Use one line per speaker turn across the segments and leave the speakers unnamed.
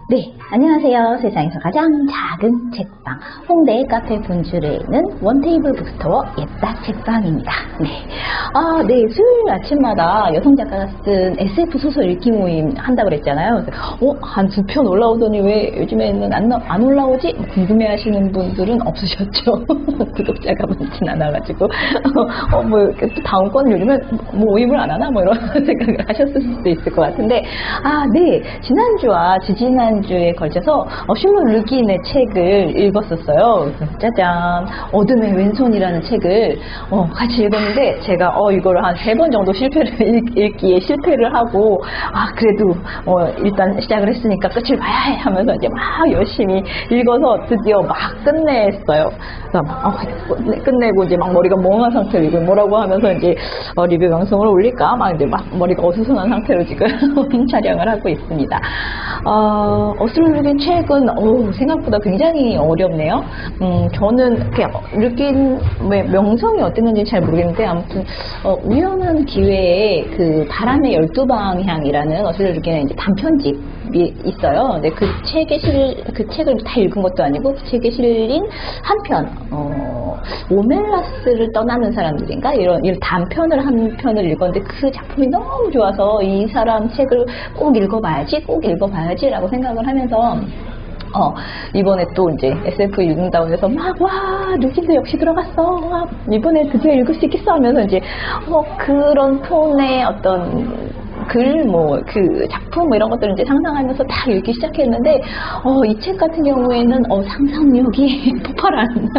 네, 안녕하세요. 세상에서 가장 작은 책방 홍대 카페 분줄에 있는 원테이블 북스토어 예딱 책방입니다. 네, 네, 수요일 아침마다 여성 작가가 쓴 SF 소설 읽기 모임 한다고 그랬잖아요. 한 2편 올라오더니 왜 요즘에는 안 올라오지? 궁금해하시는 분들은 없으셨죠? 구독자가 많진 않아가지고 또 다음 건 요즘에 모임을 안 하나? 이런 생각을 하셨을 수도 있을 것 같은데, 네, 지난주와 지지난주에 걸쳐서 슐록 르긴의 책을 읽었었어요. 짜잔, 어둠의 왼손이라는 책을 같이 읽었는데, 제가 이거를 한 3번 정도 읽기에 실패를 하고, 그래도 일단 시작을 했으니까 끝을 봐야 해 하면서 이제 막 열심히 읽어서 드디어 막 끝냈어요. 그래서 끝내고 이제 막 머리가 멍한 상태로 이거 뭐라고 하면서 이제 리뷰 방송을 올릴까 막 이제 막 머리가 어수선한 상태로 지금 촬영을 하고 있습니다. 슐록 르긴 책은 생각보다 굉장히 어렵네요. 저는 그냥 르긴 명성이 어땠는지 잘 모르겠는데, 아무튼 우연한 기회에 그 바람의 12방향이라는 슐록 르긴의 이제 단편집이 있어요. 근데 그 책을 다 읽은 것도 아니고 그 책에 실린 한 편, 오멜라스를 떠나는 사람들인가 이런 단편을 한 편을 읽었는데, 그 작품이 너무 좋아서 이 사람 책을 꼭 읽어봐야지라고 생각을 하면서 이번에 또 이제 SF 읽는다고 해서 르긴도 역시 들어갔어. 이번에 드디어 읽을 수 있겠어 하면서 이제 그런 톤의 어떤 글, 그 작품 이런 것들을 이제 상상하면서 다 읽기 시작했는데, 이 책 같은 경우에는 상상력이 폭발한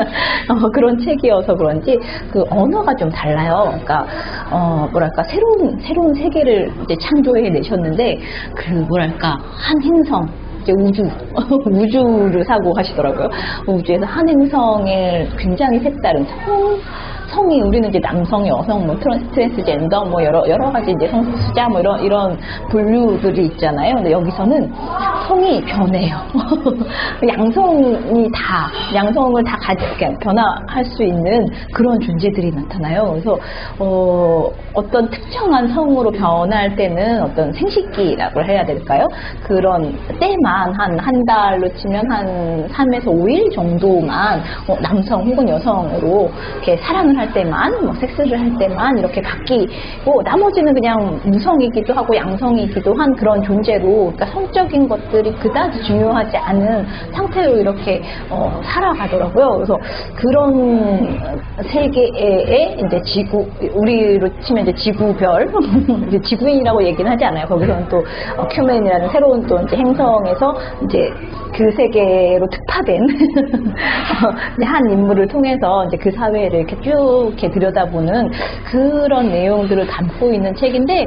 그런 책이어서 그런지 그 언어가 좀 달라요. 그러니까 뭐랄까 새로운 세계를 이제 창조해 내셨는데, 한 행성, 우주를 사고 하시더라고요. 우주에서 한 행성에 굉장히 색다른 성이, 우리는 이제 남성, 여성, 트랜스젠더, 여러 가지 이제 성소수자, 이런 분류들이 있잖아요. 근데 여기서는 성이 변해요. 양성을 다 변화할 수 있는 그런 존재들이 나타나요. 그래서, 어떤 특정한 성으로 변할 때는 어떤 생식기라고 해야 될까요? 그런 때만 한 달로 치면 한 3에서 5일 정도만 남성 혹은 여성으로 이렇게 사랑을 할 때만, 섹스를 할 때만 이렇게 바뀌고, 나머지는 그냥 무성이기도 하고 양성이기도 한 그런 존재로, 그러니까 성적인 것들이 그다지 중요하지 않은 상태로 이렇게 살아가더라고요. 그래서 그런 세계에 이제 우리로 치면 이제 지구별, 이제 지구인이라고 얘기는 하지 않아요. 거기서는 또 큐멘이라는 새로운 또 이제 행성에서 이제 그 세계로 특파된 한 인물을 통해서 이제 그 사회를 이렇게 쭉 이렇게 들여다보는 그런 내용들을 담고 있는 책인데,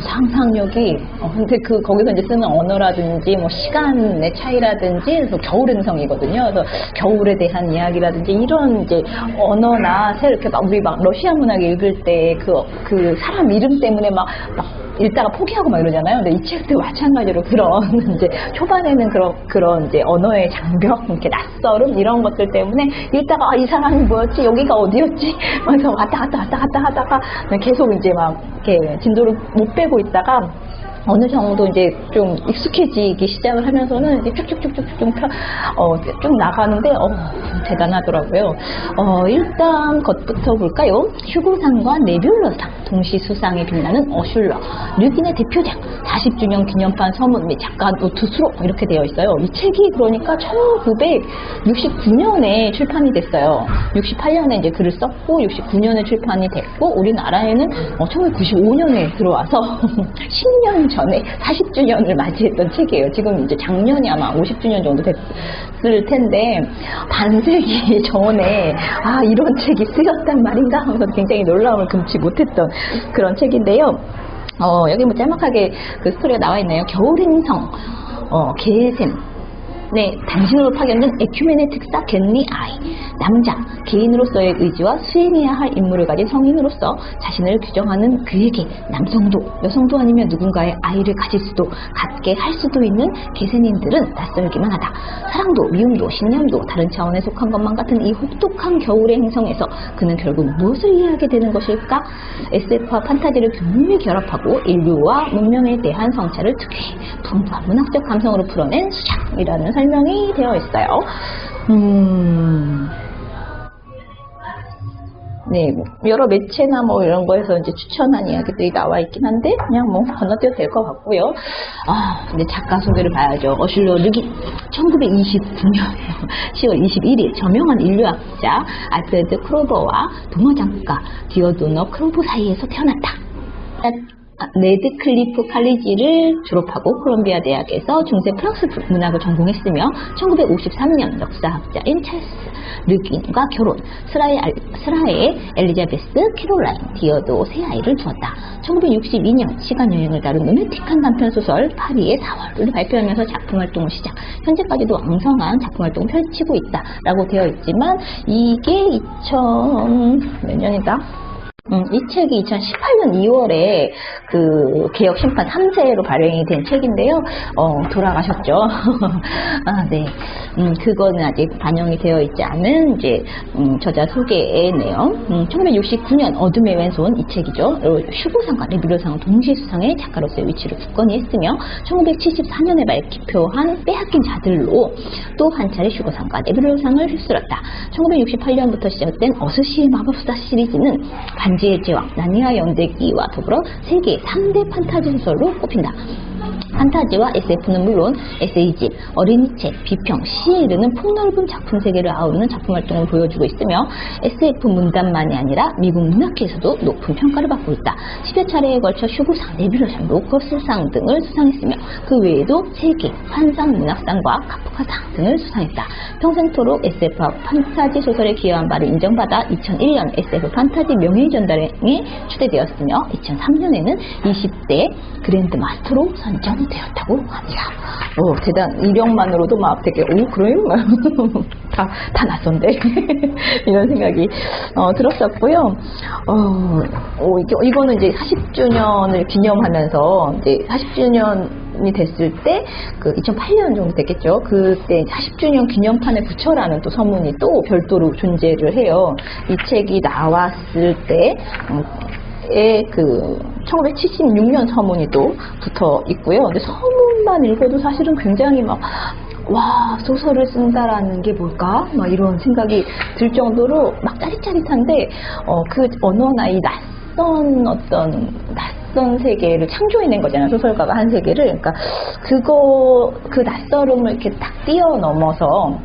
상상력이, 근데 거기서 이제 쓰는 언어라든지 시간의 차이라든지, 그래서 겨울 행성이거든요. 그래서 겨울에 대한 이야기라든지 이런 이제 언어나 이렇게 우리 러시아 문학 읽을 때 그 사람 이름 때문에 막 읽다가 포기하고 이러잖아요. 근데 이 책도 마찬가지로 그런 이제 초반에는 그런 이제 언어의 장벽, 이렇게 낯설음 이런 것들 때문에 읽다가 이 사람이 뭐였지? 여기가 어디였지? 그래서 왔다 갔다 하다가 계속 이제 막 이렇게 진도를 못 빼고 있다가 어느 정도 이제 좀 익숙해지기 시작을 하면서는 이제 쭉쭉쭉쭉 쭉 나가는데, 대단하더라고요. 일단 것부터 볼까요? 휴고상과 네뷸러상 동시수상에 빛나는 슐록 르긴의 대표작 40주년 기념판 서문 및 작가 노트 수록 이렇게 되어 있어요. 이 책이 그러니까 1969년에 출판이 됐어요. 68년에 이제 글을 썼고 69년에 출판이 됐고, 우리나라에는 1995년에 들어와서 10년 전에 40주년을 맞이했던 책이에요. 지금 이제 작년이 아마 50주년 정도 됐을 텐데, 반세기 전에 이런 책이 쓰였단 말인가 하면서 굉장히 놀라움을 금치 못했던 그런 책인데요. 여기 짤막하게 그 스토리가 나와 있네요. 겨울행성, 개샘, 네, 당신으로 파견된 에큐멘의 특사 겐리 아이. 남자, 개인으로서의 의지와 수행해야 할 임무를 가진 성인으로서 자신을 규정하는 그에게 남성도 여성도 아니면 누군가의 아이를 가질 수도 갖게 할 수도 있는 개세닌들은 낯설기만 하다. 사랑도 미움도 신념도 다른 차원에 속한 것만 같은 이 혹독한 겨울의 행성에서 그는 결국 무엇을 이해하게 되는 것일까? SF와 판타지를 교묘히 결합하고 인류와 문명에 대한 성찰을 특히 풍부한 문학적 감성으로 풀어낸 수작이라는 설명이 되어 있어요. 네, 여러 매체나 뭐 이런 거에서 이제 추천한 이야기들이 나와 있긴 한데 그냥 뭐 건너뛰어도 될 것 같고요. 근데 작가 소개를 봐야죠. 어슐러 르긴 1929년 10월 21일 저명한 인류학자 알프레드 크로버와 동화 작가 디오도너 크로버 사이에서 태어났다. 레드클리프 칼리지를 졸업하고 콜롬비아 대학에서 중세 프랑스 문학을 전공했으며 1953년 역사학자인 찰스 르긴과 결혼, 스라의 엘리자베스 캐롤라인 디어도 세 아이를 두었다. 1962년 시간여행을 다룬 로맨틱한 단편소설 파리의 4월을 발표하면서 작품 활동을 시작. 현재까지도 왕성한 작품 활동을 펼치고 있다라고 되어 있지만 이게 몇 년이다? 이 책이 2018년 2월에 그 개혁 심판 3세로 발행이 된 책인데요. 돌아가셨죠. 네. 그거는 아직 반영이 되어 있지 않은 이제 저자 소개의 내용. 1969년 어둠의 왼손 이 책이죠. 슈고상과 네뷸러상 동시에 수상해 작가로서의 위치를 굳건히 했으며 1974년에 발표한 빼앗긴 자들로 또 한 차례 슈고상과 네뷸러상을 휩쓸었다. 1968년부터 시작된 어스시의 마법사 시리즈는 반지의 제왕, 나니아 연대기와 더불어 세계 3대 판타지 소설로 꼽힌다. 판타지와 SF는 물론 에세이집, 어린이책, 비평, 시에 이르는 폭넓은 작품 세계를 아우르는 작품 활동을 보여주고 있으며 SF 문단만이 아니라 미국 문학계에서도 높은 평가를 받고 있다. 10여 차례에 걸쳐 슈고상, 네뷸러상, 로커스상 등을 수상했으며 그 외에도 세계 환상 문학상과 카프카상 등을 수상했다. 평생토록 SF와 판타지 소설에 기여한 바를 인정받아 2001년 SF 판타지 명예전당에 추대되었으며 2003년에는 20대 그랜드 마스터로 선정되었다고 합니다. 대단, 이력만으로도 막 되게, 그래요? 다 낯선데? 이런 생각이, 들었었고요. 이거는 이제 40주년을 기념하면서, 이제 40주년이 됐을 때, 2008년 정도 됐겠죠. 그때 40주년 기념판에 붙여라는 또 서문이 또 별도로 존재를 해요. 이 책이 나왔을 때, 1976년 서문이 또 붙어 있고요. 근데 서문만 읽어도 사실은 굉장히 소설을 쓴다라는 게 뭘까? 이런 생각이 들 정도로 짜릿짜릿한데, 그 언어나 이 낯선 세계를 창조해낸 거잖아요. 소설가가 한 세계를. 그러니까 그 낯설음을 이렇게 딱 뛰어넘어서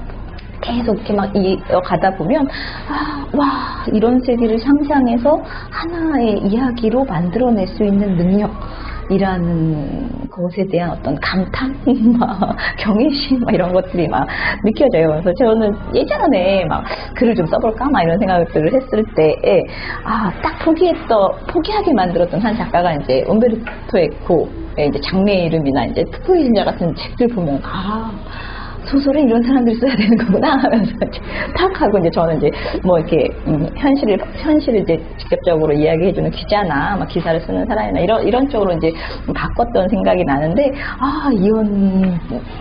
계속 이렇게 이어가다 보면 이런 세계를 상상해서 하나의 이야기로 만들어낼 수 있는 능력이라는 것에 대한 어떤 감탄, 경외심 이런 것들이 느껴져요. 그래서 저는 예전에 글을 좀 써볼까 이런 생각들을 했을 때에 딱 포기하게 만들었던 한 작가가 이제 umberto eco의 이제 장래의 이름이나 이제 특구의 진자 같은 책들 보면 소설은 이런 사람들이 써야 되는 거구나 하면서 탁 하고 이제 저는 이제 이렇게 현실을 이제 직접적으로 이야기해주는 기자나 기사를 쓰는 사람이나 이런 쪽으로 이제 바꿨던 생각이 나는데 이언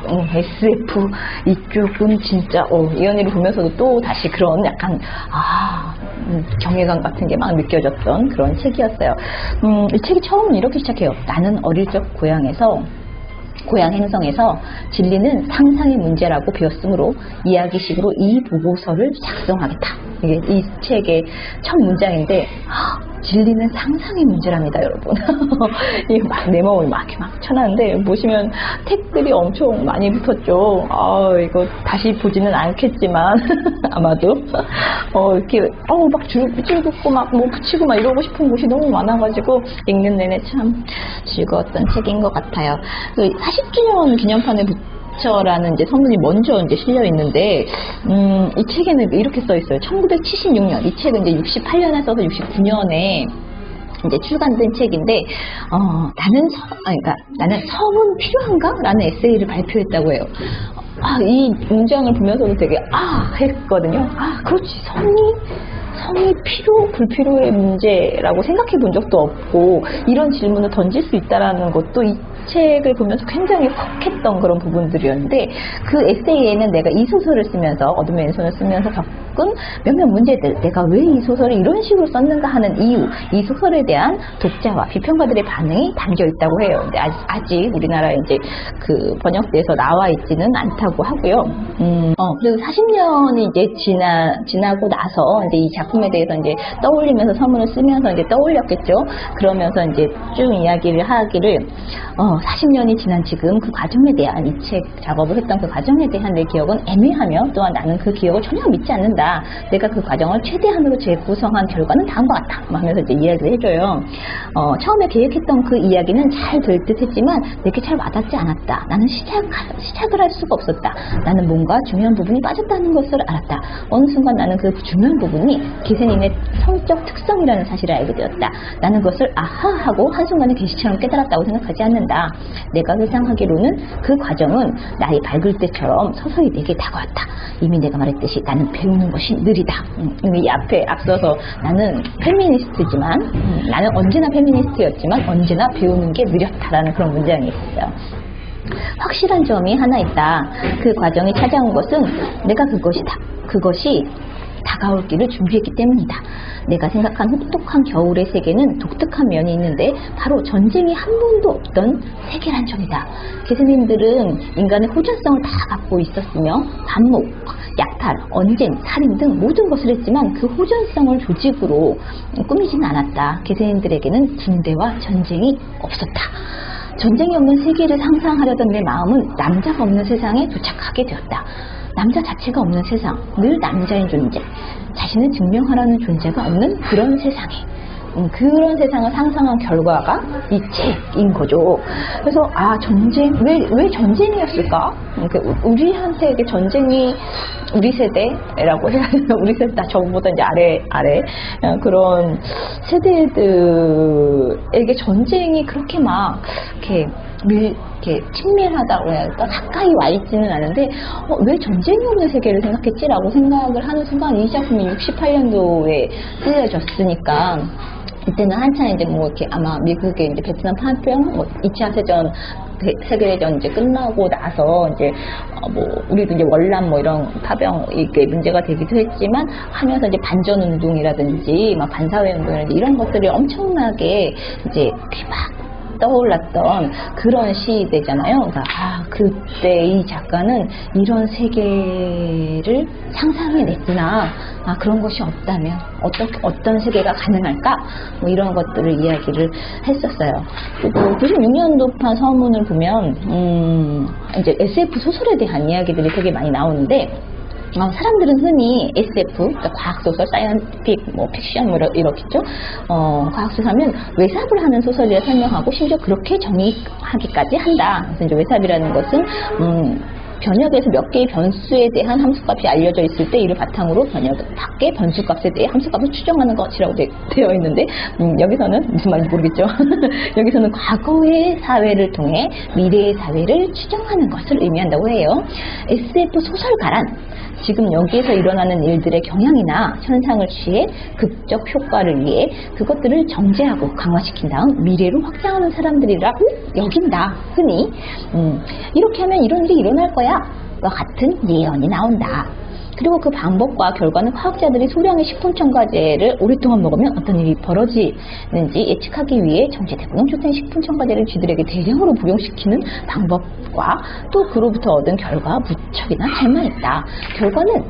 SF 이쪽은 진짜 이언이를 보면서도 또 다시 그런 약간 경외감 같은 게 느껴졌던 그런 책이었어요. 이 책이 처음은 이렇게 시작해요. 나는 어릴 적 고향 행성에서 진리는 상상의 문제라고 배웠으므로 이야기식으로 이 보고서를 작성하겠다. 이게 이 책의 첫 문장인데 진리는 상상의 문제랍니다, 여러분. 내 마음을 이렇게 쳐놨는데 보시면 택들이 엄청 많이 붙었죠. 이거 다시 보지는 않겠지만 아마도 이렇게 줄 긋고 붙이고 이러고 싶은 곳이 너무 많아가지고 읽는 내내 참 즐거웠던 책인 것 같아요. 40주년 기념판에 라는 이제 서문이 먼저 이제 실려 있는데, 이 책에는 이렇게 써 있어요. 1976년. 이 책은 이제 68년에 써서 69년에 이제 출간된 책인데, 나는 서문 필요한가? 라는 에세이를 발표했다고 해요. 이 문장을 보면서도 되게 했거든요. 그렇지. 성이 필요, 불필요의 문제라고 생각해 본 적도 없고, 이런 질문을 던질 수 있다라는 것도 이 책을 보면서 굉장히 헉했던 그런 부분들이었는데, 그 에세이에는 내가 이 소설을 쓰면서, 어둠의 왼손을 쓰면서 겪은 몇몇 문제들, 내가 왜 이 소설을 이런 식으로 썼는가 하는 이유, 이 소설에 대한 독자와 비평가들의 반응이 담겨 있다고 해요. 근데 아직 우리나라에 이제 그 번역돼서 나와 있지는 않다고 하고요. 그리고 40년이 이제 지나고 나서 이제 이 작품에 대해서 이제 떠올리면서 서문을 쓰면서 이제 떠올렸겠죠. 그러면서 이제 쭉 이야기를 하기를, 40년이 지난 지금 그 과정에 대한, 이 책 작업을 했던 그 과정에 대한 내 기억은 애매하며, 또한 나는 그 기억을 전혀 믿지 않는다. 내가 그 과정을 최대한으로 재구성한 결과는 다음과 같다 하면서 이제 이야기를 해줘요. 처음에 계획했던 그 이야기는 잘 될 듯 했지만 내게 잘 와닿지 않았다. 나는 시작을 할 수가 없었다. 나는 뭔가 중요한 부분이 빠졌다는 것을 알았다. 어느 순간 나는 그 중요한 부분이 기생인의 성적 특성이라는 사실을 알게 되었다. 나는 그것을 아하하고 한순간에 계시처럼 깨달았다고 생각하지 않는다. 내가 회상하기로는 그 과정은 나이 밝을 때처럼 서서히 내게 다가왔다. 이미 내가 말했듯이 나는 배우는 것이 느리다. 이 앞에 앞서서 나는 페미니스트지만, 나는 언제나 페미니스트였지만 언제나 배우는 게 느렸다라는 그런 문장이 있어요. 확실한 점이 하나 있다. 그 과정이 찾아온 것은 내가 그것이 다가올 길을 준비했기 때문이다. 내가 생각한 혹독한 겨울의 세계는 독특한 면이 있는데 바로 전쟁이 한 번도 없던 세계란 점이다. 기생님들은 인간의 호전성을 다 갖고 있었으며 반목, 약탈, 언쟁, 살인 등 모든 것을 했지만 그 호전성을 조직으로 꾸미지는 않았다. 기생님들에게는 군대와 전쟁이 없었다. 전쟁이 없는 세계를 상상하려던 내 마음은 남자가 없는 세상에 도착하게 되었다. 남자 자체가 없는 세상, 늘 남자인 존재, 자신을 증명하라는 존재가 없는 그런 세상에, 그런 세상을 상상한 결과가 이 책인 거죠. 그래서 전쟁, 왜 전쟁이었을까? 우리한테 전쟁이, 우리 세대라고 해야 되나? 우리 세대, 저보다 이제 아래 그런 세대들에게 전쟁이 그렇게 막 이렇게 친밀하다고 해야 할까? 가까이 와 있지는 않은데, 왜 전쟁이 없는 세계를 생각했지라고 생각을 하는 순간, 이 작품이 68년도에 쓰여졌으니까, 이때는 한참 이제 이렇게 아마 미국의 이제 베트남 파병, 2차 세계대전 이제 끝나고 나서 이제 우리도 이제 월남 이런 파병 이게 문제가 되기도 했지만, 하면서 이제 반전 운동이라든지 막 반사회 운동이라든지 이런 것들이 엄청나게 이제 막 떠올랐던 그런 시대잖아요. 그러니까 그때 이 작가는 이런 세계를 상상해냈구나. 그런 것이 없다면 어떤 세계가 가능할까? 이런 것들을 이야기를 했었어요. 그리고 96년도판 서문을 보면 이제 SF 소설에 대한 이야기들이 되게 많이 나오는데, 사람들은 흔히 SF, 그러니까 과학소설, 사이언틱, 픽션 이렇겠죠. 과학소설하면 외삽을 하는 소설이라 설명하고, 심지어 그렇게 정의하기까지 한다. 그래서 이제 외삽이라는 것은 변역에서 몇 개의 변수에 대한 함수값이 알려져 있을 때 이를 바탕으로 변역 밖의 변수값에 대해 함수값을 추정하는 것이라고 되어 있는데, 여기서는 무슨 말인지 모르겠죠. 여기서는 과거의 사회를 통해 미래의 사회를 추정하는 것을 의미한다고 해요. SF 소설가란 지금 여기에서 일어나는 일들의 경향이나 현상을 취해 극적 효과를 위해 그것들을 정제하고 강화시킨 다음 미래로 확장하는 사람들이라고 여긴다. 흔히 이렇게 하면 이런 일이 일어날 거야 와 같은 예언이 나온다. 그리고 그 방법과 결과는 과학자들이 소량의 식품 첨가제를 오랫동안 먹으면 어떤 일이 벌어지는지 예측하기 위해 정제되고 농축된 식품 첨가제를 쥐들에게 대량으로 복용시키는 방법과 또 그로부터 얻은 결과와 무척이나 닮아있다. 결과는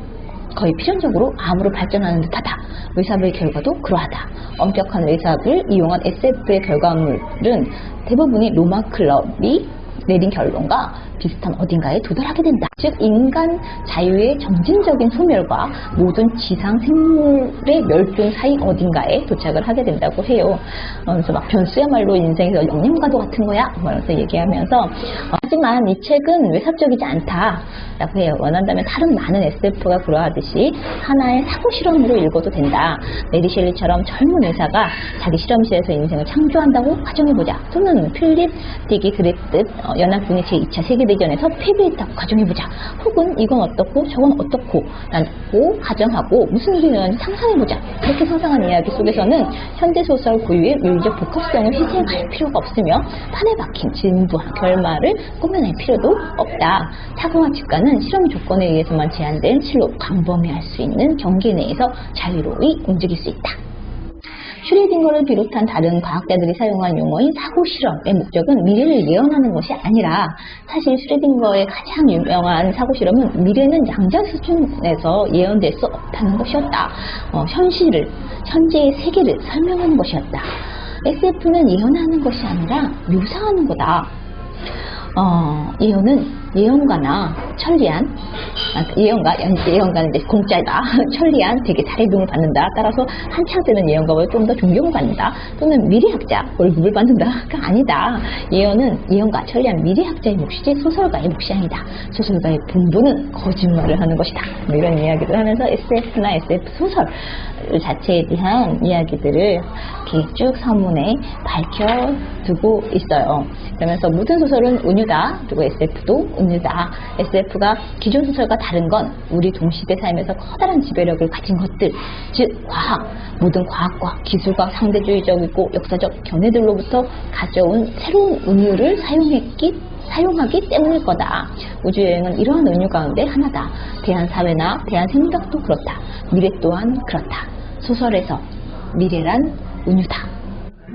거의 필연적으로 암으로 발전하는 듯하다. 외삽의 결과도 그러하다. 엄격한 외삽을 이용한 SF의 결과물은 대부분이 로마 클럽이 내린 결론과 비슷한 어딘가에 도달하게 된다. 즉 인간 자유의 점진적인 소멸과 모든 지상 생물의 멸종 사이 어딘가에 도착을 하게 된다고 해요. 그래서 막 변수야말로 인생에서 영양가도 같은 거야 그러면서 얘기하면서 하지만 이 책은 외삽적이지 않다라고 해요. 원한다면 다른 많은 SF가 그러하듯이 하나의 사고 실험으로 읽어도 된다. 메리 셸리처럼 젊은 의사가 자기 실험실에서 인생을 창조한다고 가정해보자. 또는 필립 딕이 그랬듯 연합군이 제2차 세계대전에서 패배했다고 가정해보자. 혹은 이건 어떻고 저건 어떻고 라고 가정하고 무슨 일이 일어나는지 상상해보자. 그렇게 상상한 이야기 속에서는 현대소설 고유의 윤리적 복합성을 희생할 필요가 없으며 판에 박힌 진부한 결말을 꾸며낼 필요도 없다. 사고와 직관은 실험 조건에 의해서만 제한된 실로 광범위할 수 있는 경계 내에서 자유로이 움직일 수 있다. 슈레딩거를 비롯한 다른 과학자들이 사용한 용어인 사고 실험의 목적은 미래를 예언하는 것이 아니라 사실 슈레딩거의 가장 유명한 사고 실험은 미래는 양자 수준에서 예언될 수 없다는 것이었다. 현재의 세계를 설명하는 것이었다. SF는 예언하는 것이 아니라 묘사하는 거다. 예언은 예언가나 천리안, 예언가는 이제 공짜다. 천리안, 되게 다리동을 받는다. 따라서 한창 때는 예언가보다 좀 더 존경을 받는다. 또는 미래학자, 월급을 받는다가 아니다. 예언은 예언가, 천리안, 미래학자의 몫이지 소설가의 몫이 아니다. 소설가의 본분은 거짓말을 하는 것이다. 뭐 이런 이야기를 하면서 SF나 SF 소설 자체에 대한 이야기들을 이렇게 쭉 서문에 밝혀두고 있어요. 그러면서 모든 소설은 은유다. 그리고 SF도 은유다. SF가 기존 소설과 다른 건 우리 동시대 삶에서 커다란 지배력을 가진 것들, 즉 과학, 모든 과학과 기술과 상대주의적이고 역사적 견해들로부터 가져온 새로운 은유를 사용하기 때문일 거다. 우주여행은 이러한 은유 가운데 하나다. 대한사회나 대한생각도 그렇다. 미래 또한 그렇다. 소설에서 미래란 은유다.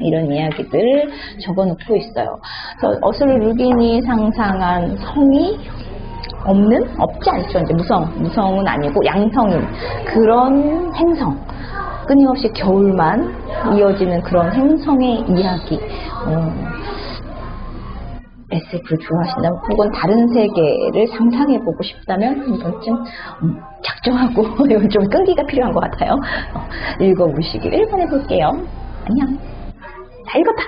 이런 이야기들을 적어놓고 있어요. 그래서 어슬 루빈이 상상한 성이 없지 않죠. 이제 무성은 아니고 양성인 그런 행성, 끊임없이 겨울만 이어지는 그런 행성의 이야기. SF를 좋아하신다면 혹은 다른 세계를 상상해보고 싶다면 한 번쯤 작정하고 이건 좀 끈기가 필요한 것 같아요. 읽어보시기를 바라볼게요. 안녕. 다 읽었다.